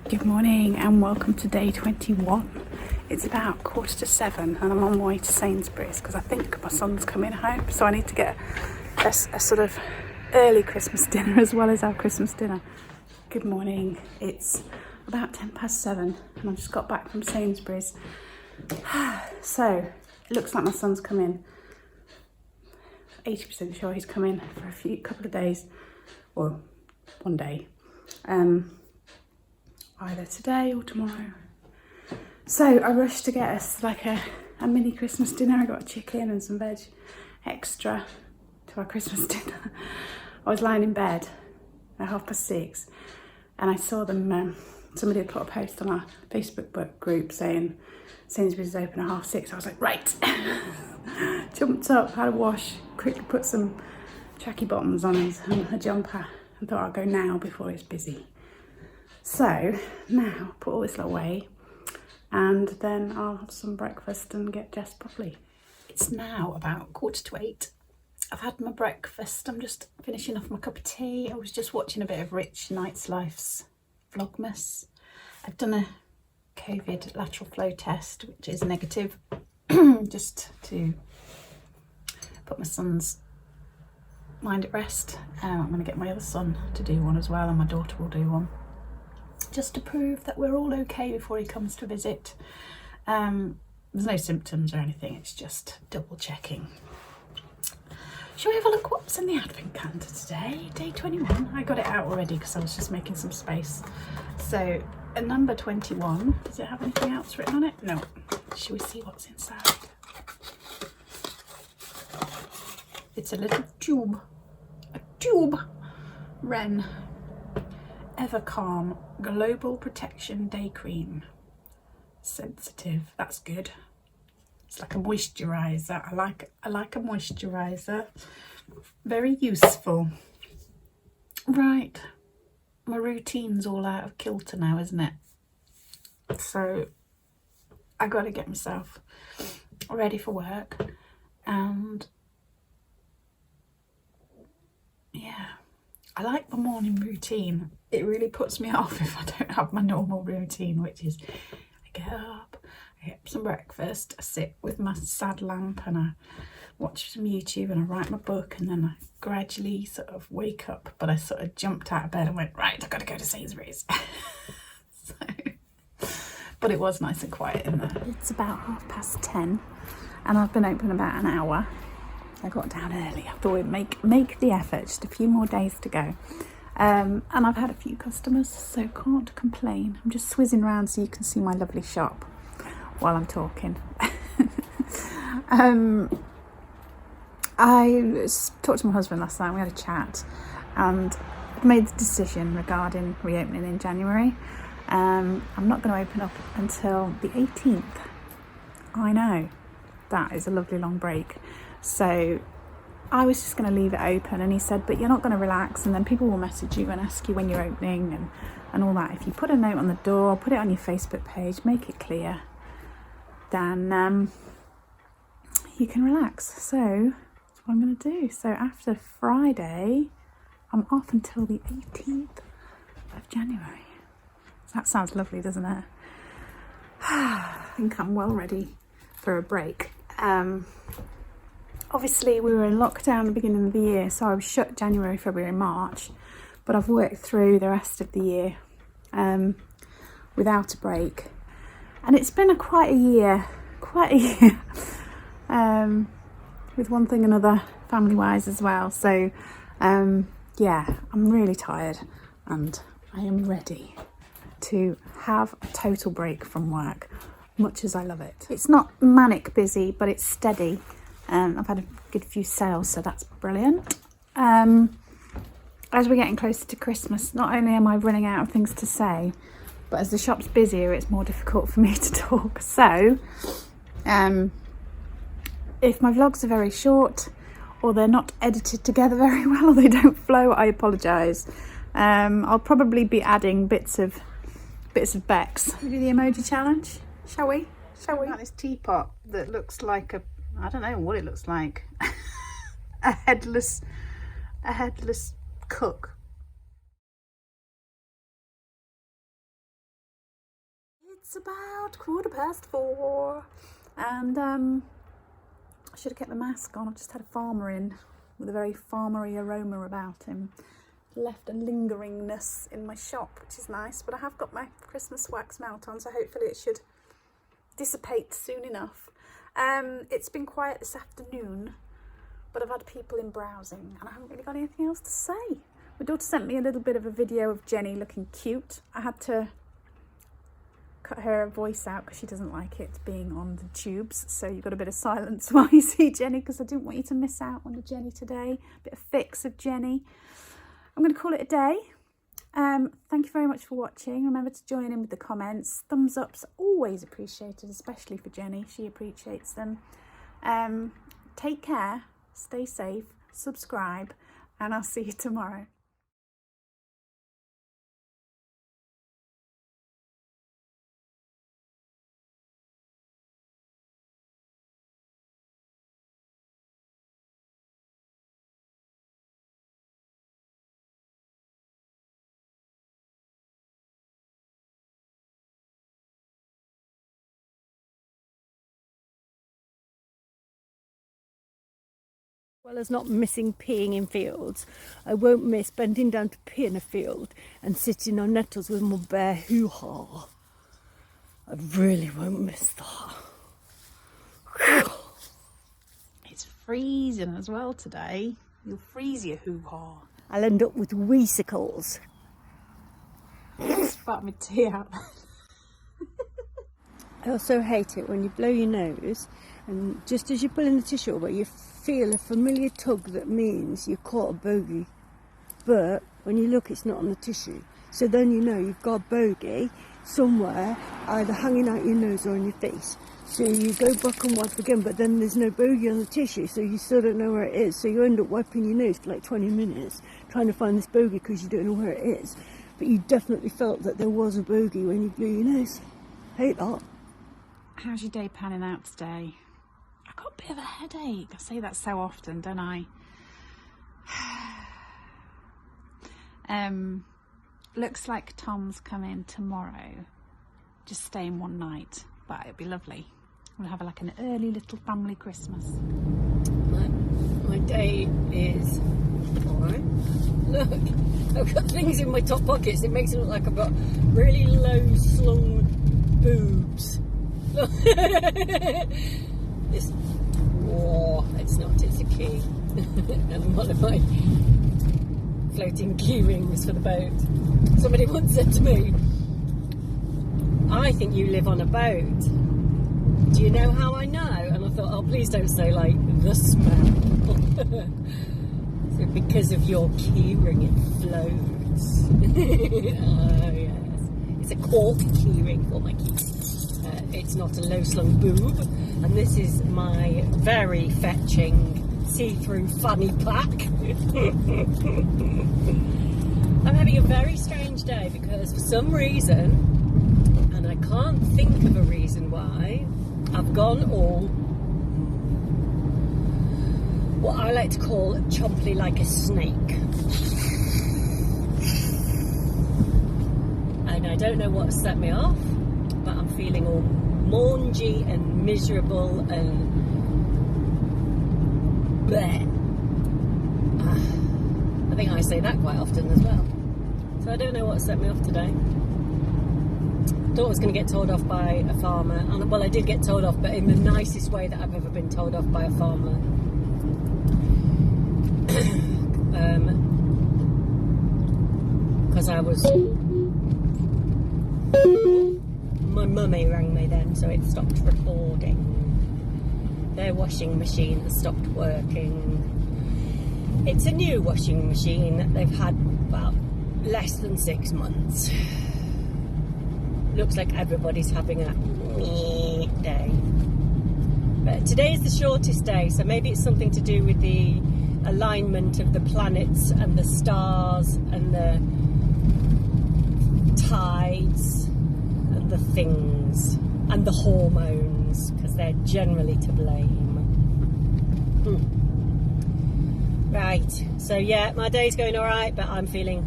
Good morning and welcome to day 21. It's about 7:15 and I'm on my way to Sainsbury's because I think my son's coming home, so I need to get a sort of early Christmas dinner as well as our Christmas dinner. Good morning. It's about 7:10 and I just got back from Sainsbury's. So it looks like my son's coming. 80% sure he's coming for a couple of days, or one day. Either today or tomorrow. So I rushed to get us like a mini Christmas dinner. I got a chicken and some veg extra to our Christmas dinner. I was lying in bed at 6:30 and I saw them, somebody had put a post on our Facebook group saying Sainsbury's is open at 6:30. I was like, right. Jumped up, had a wash, quickly put some tracky bottoms on and a jumper and thought I'll go now before it's busy. So now put all this away and then I'll have some breakfast and get dressed properly. It's now about 7:45. I've had my breakfast. I'm just finishing off my cup of tea. I was just watching a bit of Rich Night's Life's Vlogmas. I've done a COVID lateral flow test, which is negative, just to put my son's mind at rest. I'm going to get my other son to do one as well, and my daughter will do one, just to prove that we're all okay before he comes to visit. There's no symptoms or anything, it's just double checking. Shall we have a look what's in the advent calendar today? Day 21. I got it out already because I was just making some space. So a number 21, does it have anything else written on it? No. Shall we see what's inside? It's a little tube. A tube. Wren. Ever Calm Global Protection Day Cream. Sensitive, that's good. It's like a moisturiser. I like a moisturiser. Very useful. Right, my routine's all out of kilter now, isn't it? So I got to get myself ready for work, and yeah, I like my morning routine. It really puts me off if I don't have my normal routine, which is I get up, I get some breakfast, I sit with my sad lamp and I watch some YouTube and I write my book, and then I gradually sort of wake up, but I sort of jumped out of bed and went, right, I've got to go to Sainsbury's. But it was nice and quiet in there. It's about 10:30 and I've been open about an hour. I got down early. I thought we'd make the effort, just a few more days to go. And I've had a few customers, so can't complain. I'm just swizzing around so you can see my lovely shop while I'm talking. I talked to my husband last night, we had a chat, and I've made the decision regarding reopening in January. I'm not going to open up until the 18th. I know, that is a lovely long break. So I was just going to leave it open, and he said, but you're not going to relax, and then people will message you and ask you when you're opening and all that. If you put a note on the door, put it on your Facebook page, make it clear, then you can relax. So that's what I'm going to do. So after Friday, I'm off until the 18th of January. So that sounds lovely, doesn't it? I think I'm well ready for a break. Obviously we were in lockdown at the beginning of the year, so I was shut January, February, March, but I've worked through the rest of the year without a break, and it's been quite a year with one thing and another, family wise as well. So yeah, I'm really tired and I am ready to have a total break from work, much as I love it. It's not manic busy, but it's steady. I've had a good few sales, so that's brilliant. As we're getting closer to Christmas, not only am I running out of things to say, but as the shop's busier, it's more difficult for me to talk. So if my vlogs are very short, or they're not edited together very well, or they don't flow, I apologise. I'll probably be adding bits of Bex. Should we do the emoji challenge? Shall we? Got this teapot that looks like I don't know what it looks like. a headless cook. It's about 4:15, and I should have kept the mask on. I've just had a farmer in with a very farmery aroma about him. Left a lingeringness in my shop, which is nice, but I have got my Christmas wax melt on, so hopefully it should dissipate soon enough. It's been quiet this afternoon, but I've had people in browsing and I haven't really got anything else to say. My daughter sent me a little bit of a video of Jenny looking cute. I had to cut her voice out because she doesn't like it being on the tubes, so you've got a bit of silence while you see Jenny, because I didn't want you to miss out on the Jenny today. A bit of fix of Jenny. I'm going to call it a day. Thank you very much for watching. Remember to join in with the comments. Thumbs ups are always appreciated, especially for Jenny. She appreciates them. Take care, stay safe, subscribe, and I'll see you tomorrow. Well as not missing peeing in fields, I won't miss bending down to pee in a field and sitting on nettles with my bare hoo-ha. I really won't miss that. It's freezing as well today. You'll freeze your hoo-ha. I'll end up with weesicles. Spat my tea out. I also hate it when you blow your nose and just as you're pulling the tissue away, you feel a familiar tug that means you caught a bogey. But when you look, it's not on the tissue. So then you know you've got a bogey somewhere, either hanging out your nose or on your face. So you go back and wipe again, but then there's no bogey on the tissue, so you still don't know where it is. So you end up wiping your nose for like 20 minutes, trying to find this bogey because you don't know where it is. But you definitely felt that there was a bogey when you blew your nose. Hate that. How's your day panning out today? I've got a bit of a headache. I say that so often, don't I? Looks like Tom's coming tomorrow. Just staying one night, but it'll be lovely. We'll have like an early little family Christmas. My day is alright. Look, I've got things in my top pockets. It makes it look like I've got really low slung boobs. This, oh, it's not, it's a key. And one of my floating key rings for the boat. Somebody once said to me, I think you live on a boat. Do you know how I know? And I thought, oh, please don't say like the smell. So because of your key ring, it floats. Oh yes, it's a cork key ring for my keys. It's not a low-slung boob, and this is my very fetching see-through fanny pack. I'm having a very strange day because for some reason, and I can't think of a reason why, I've gone all what I like to call chomply like a snake. And I don't know what set me off, but I'm feeling all mangy and miserable and bleh. I think I say that quite often as well. So I don't know what set me off today. Thought I was going to get told off by a farmer, and well, I did get told off, but in the nicest way that I've ever been told off by a farmer. Because I was... My mummy rang me then, so it stopped recording. Their washing machine has stopped working. It's a new washing machine that they've had about less than 6 months. Looks like everybody's having a day. But today is the shortest day, so maybe it's something to do with the alignment of the planets and the stars and the tides and the things and the hormones, because they're generally to blame. Right, so yeah, my day's going alright, but I'm feeling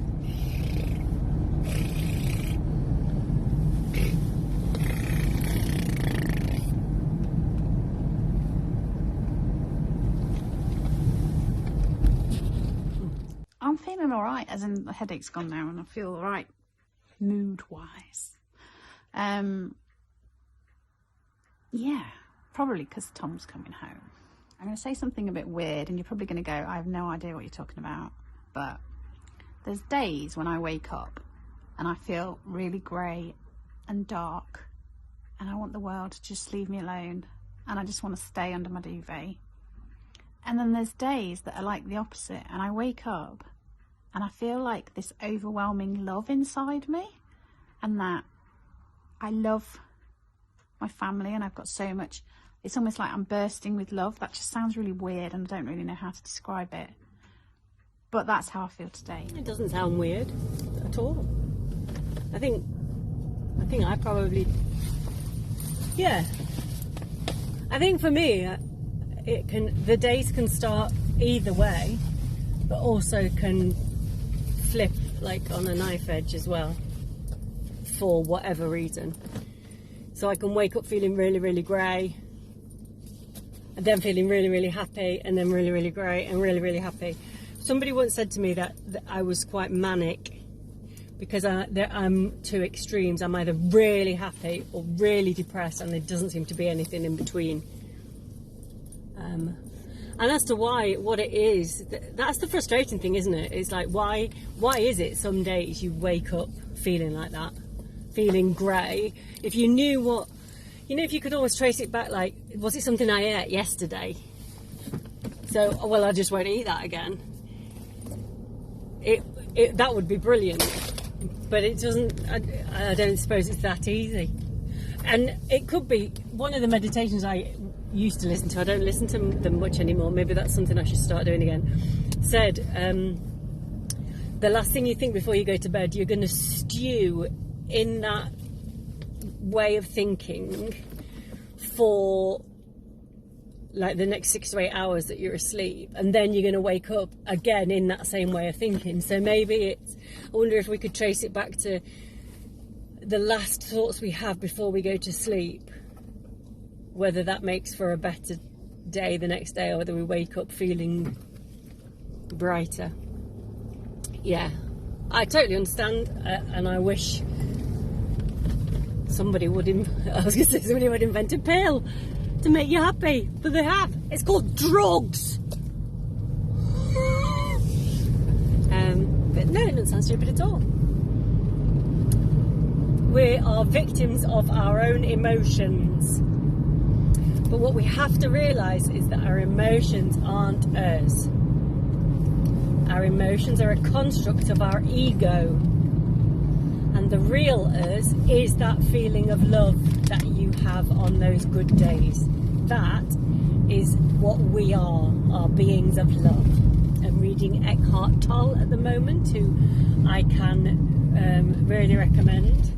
feeling all right, as in the headache's gone now and I feel all right mood-wise. Yeah, probably because Tom's coming home. I'm going to say something a bit weird and you're probably going to go, I have no idea what you're talking about. But there's days when I wake up and I feel really grey and dark and I want the world to just leave me alone and I just want to stay under my duvet. And then there's days that are like the opposite and I wake up and I feel like this overwhelming love inside me and that I love my family and I've got so much. It's almost like I'm bursting with love. That just sounds really weird and I don't really know how to describe it. But that's how I feel today. It doesn't sound weird at all. I think I probably, yeah. I think for me, the days can start either way, but also can flip like on a knife edge as well, for whatever reason. So I can wake up feeling really, really grey, and then feeling really, really happy, and then really, really grey, and really, really happy. Somebody once said to me that I was quite manic because I'm two extremes. I'm either really happy or really depressed, and there doesn't seem to be anything in between. And as to what it is, that's the frustrating thing, isn't it? It's like, why is it some days you wake up feeling like that, feeling grey? If you knew what, if you could always trace it back, like, was it something I ate yesterday? So, well, I just won't eat that again. That would be brilliant, but it doesn't. I don't suppose it's that easy. And it could be one of the meditations I used to listen to. I don't listen to them much anymore. Maybe that's something I should start doing again. Said the last thing you think before you go to bed, you're going to stew in that way of thinking for like the next 6 to 8 hours that you're asleep, and then you're going to wake up again in that same way of thinking. So maybe I wonder if we could trace it back to the last thoughts we have before we go to sleep, whether that makes for a better day the next day, or whether we wake up feeling brighter. Yeah, I totally understand, and I wish somebody would invent a pill to make you happy, but they have. It's called drugs. But no, it doesn't sound stupid at all. We are victims of our own emotions. But what we have to realise is that our emotions aren't us. Our emotions are a construct of our ego. And the real us is that feeling of love that you have on those good days. That is what we are beings of love. I'm reading Eckhart Tolle at the moment, who I can really recommend.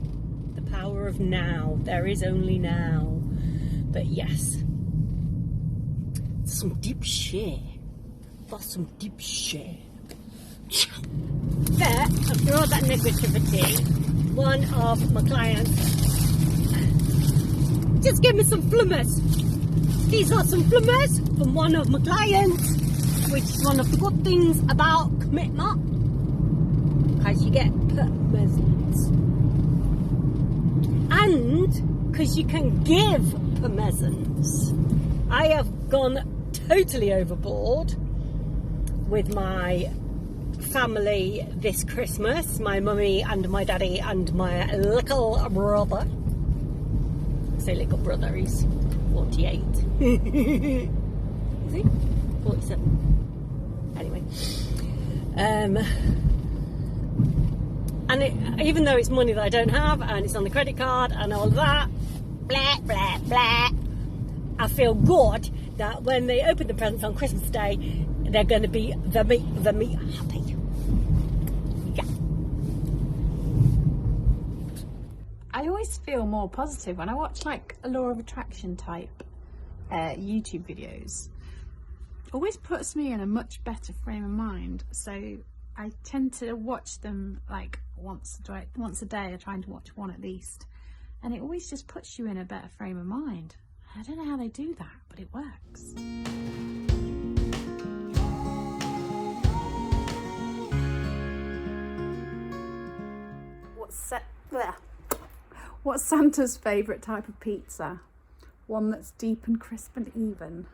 The Power of Now. There is only now. But yes, some deep shit. That's some deep shit. But after all that negativity, one of my clients just gave me some plumbers. These are some plumbers from one of my clients, which is one of the good things about commitment, because you get permissions, and because you can give permissions. I have gone totally overboard with my family this Christmas, my mummy and my daddy and my little brother. I say little brother, he's 48. Is he? 47. Anyway. And even though it's money that I don't have and it's on the credit card and all of that, blah, blah, blah, I feel good that when they open the presents on Christmas Day, they're going to be the me happy. Yeah. I always feel more positive when I watch like a law of attraction type YouTube videos. Always puts me in a much better frame of mind. So I tend to watch them like once a day. I try to watch one at least, and it always just puts you in a better frame of mind. I don't know how they do that, but it works. What's Santa's favourite type of pizza? One that's deep and crisp and even.